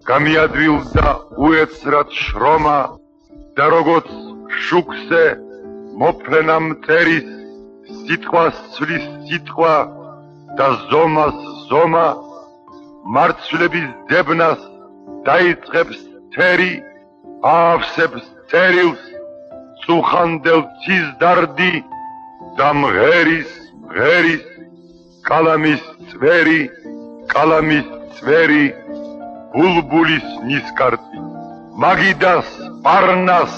Gamiadvilda uetsrat შრომა და როგორც შუქზე მოფრენა მტერის სიტყვას ცვლის სიტყვა და ზომას ზომა მარცვლების დებნას დაიწყებს თერი ავსებს წერილს წუხანდელ ცისდარდი და მღერის კალამის წვერი ბულბულის ნისკარტი მაგიდას პარნას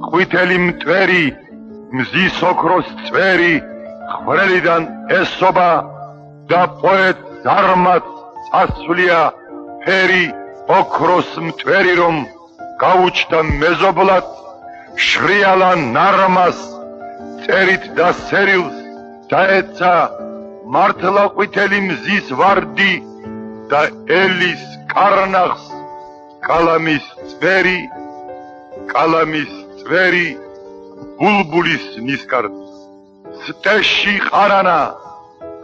ყვითელი მტვერი მზის ოქროს წვერი ხვრელიდან ესობა და პოეტ ზარმაც წასვლია ფერი ოქროს მტვერი რომ გაუჩნდა მეზობლად შრიალა ნარმას წერით და სერილს დაეცა მართლა ყვითელი მზის ვარდი და ელის კარნახს კალამის წვერი ბულბულის ნისკარტი სტეში ყარანა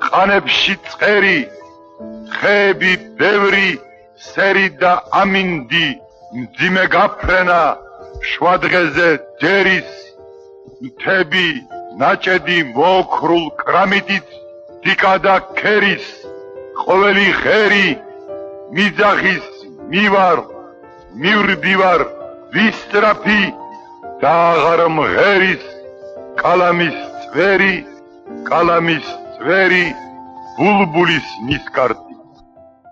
ყანებში წყერი ხეები ბევრი სერი და ამინდი მძიმე გაფრენა შვადღეზე ჯერის მთები ნაჭედი მოოქრულ კრამიტით დიკა და ქერის ყოველი ღერი მიძახის მივრდივარ ვისტრაფი და აღარ მღერის კალამის წვერი ბულბულის ნისკარტი